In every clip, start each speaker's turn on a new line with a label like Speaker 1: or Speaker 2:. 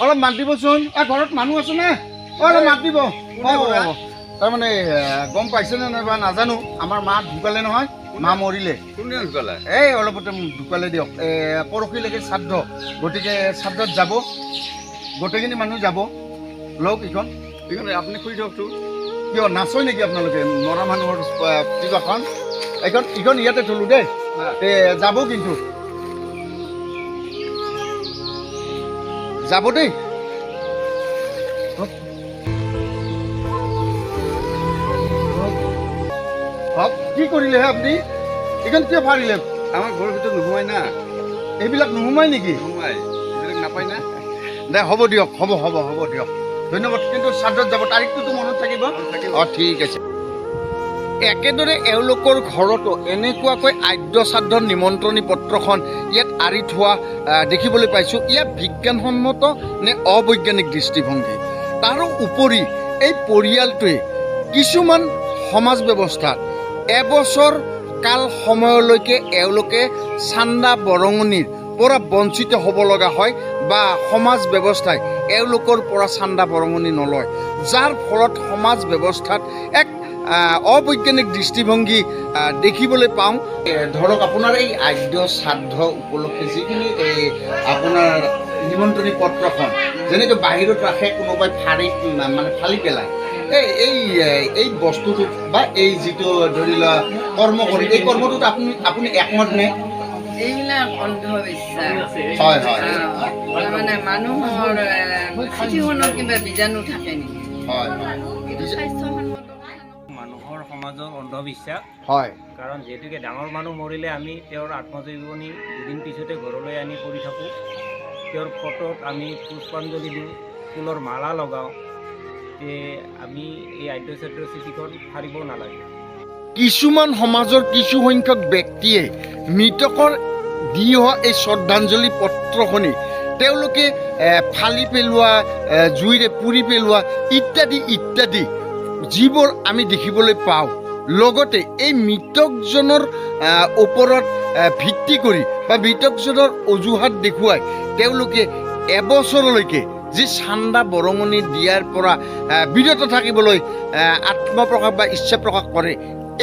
Speaker 1: অলপ মাত দিবচোন। ঘৰত মানুহ আছে নে? অলপ মাত দিব। তাৰমানে গম পাইছেনে নাই বা নাজানো, আমাৰ মা ঢুকালে নহয়, মা মৰিলে।
Speaker 2: কোনদিনা ঢুকালে?
Speaker 1: এই অলপতে ঢুকালে দিয়ক। পৰহিলৈকে শ্ৰাদ্ধ, গতিকে শ্ৰাদ্ধত যাব, গোটেইখিনি মানুহ যাব। লওক এইখন
Speaker 2: আপুনি খুলি দিয়কচোন।
Speaker 1: কিয় নাচয় নেকি আপোনালোকে মৰা মানুহৰ কিবাখন? এইখন ইয়াতে থলো দেই, যাব কিন্তু যাব দেই। কি কৰিলে হে আপুনি? এইখন কিয় ফাৰিলে?
Speaker 2: আমাৰ ঘৰৰ ভিতৰত নোসোমাই না।
Speaker 1: এইবিলাক নোসোমাই নেকি?
Speaker 2: নোসোমাই, এইবিলাক নাপায় না।
Speaker 1: দে হ'ব দিয়ক, হ'ব দিয়ক, ধন্যবাদ। কিন্তু শ্ৰাদ্ধত যাব, তাৰিখটোতো মনত থাকিব? ঠিক আছে। একেদৰে এওঁলোকৰ ঘৰতো এনেকুৱাকৈ আদ্য শ্ৰাদ্ধৰ নিমন্ত্ৰণী পত্ৰখন ইয়াত আঁৰি থোৱা দেখিবলৈ পাইছোঁ। ইয়াত বিজ্ঞানসন্মত নে অবৈজ্ঞানিক দৃষ্টিভংগী? তাৰো উপৰি এই পৰিয়ালটোৱে কিছুমান সমাজ ব্যৱস্থাত এবছৰ কাল সময়লৈকে এওঁলোকে চান্দা বৰঙণিৰ পৰা বঞ্চিত হ'ব লগা হয়, বা সমাজ ব্যৱস্থাই এওঁলোকৰ পৰা চান্দা বৰঙণি নলয়, যাৰ ফলত সমাজ ব্যৱস্থাত এক অবৈজ্ঞানিক দৃষ্টিভংগী দেখিবলৈ পাওঁ। ধৰক আপোনাৰ এই আদ্য শ্ৰাদ্ধ উপলক্ষে যিখিনি এই আপোনাৰ নিমন্ত্ৰণী পত্ৰখন যেনেকৈ বাহিৰত ৰাখে, কোনোবাই ফালি পেলায়, এই বস্তুটো বা এই যিটো ধৰি লোৱা কৰ্ম কৰি, এই কৰ্মটোত আপুনি একমত নে?
Speaker 3: এইবিলাক অন্ধবিশ্বাস।
Speaker 1: হয়।
Speaker 3: মানে মানুহৰ চিঠিখনত কিবা বীজাণু থাকে নেকি?
Speaker 1: হয়।
Speaker 4: মানুহৰ সমাজৰ অন্ধবিশ্বাস।
Speaker 1: হয়।
Speaker 4: কাৰণ যিহেতুকে ডাঙৰ মানুহ মৰিলে আমি তেওঁৰ আত্মজীৱনী দুদিন পিছতে ঘৰলৈ আনি কৰি থাকোঁ। তেওঁৰ ফটোত আমি পুষ্পাঞ্জলি দিওঁ, ফুলৰ মালা লগাওঁ। আমি এই আদ্য শ্ৰাদ্ধ চিঠিখন ফাৰিব নালাগে।
Speaker 1: কিছুমান সমাজৰ কিছু সংখ্যক ব্যক্তিয়ে মৃতকৰ দি অহা এই শ্ৰদ্ধাঞ্জলি পত্ৰখনি তেওঁলোকে ফালি পেলোৱা, জুইৰে পুৰি পেলোৱা ইত্যাদি যিবোৰ আমি দেখিবলৈ পাওঁ। লগতে এই মৃতকজনৰ ওপৰত ভিত্তি কৰি বা মৃতকজনৰ অজুহাত দেখুৱাই তেওঁলোকে এবছৰলৈকে যি চান্দা বৰঙণি দিয়াৰ পৰা বিৰত থাকিবলৈ আত্মপ্ৰকাশ বা ইচ্ছা প্ৰকাশ কৰে,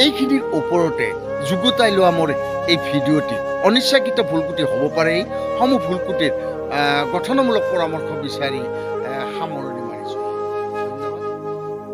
Speaker 1: এইখিনিৰ ওপৰতে যুগুতাই লোৱা মোৰ এই ভিডিঅ'টি অনিচ্ছাকৃত ভুলকুটি হ'ব পাৰে। এই সমূহ ভুলকুটিৰ গঠনমূলক পৰামৰ্শ বিচাৰি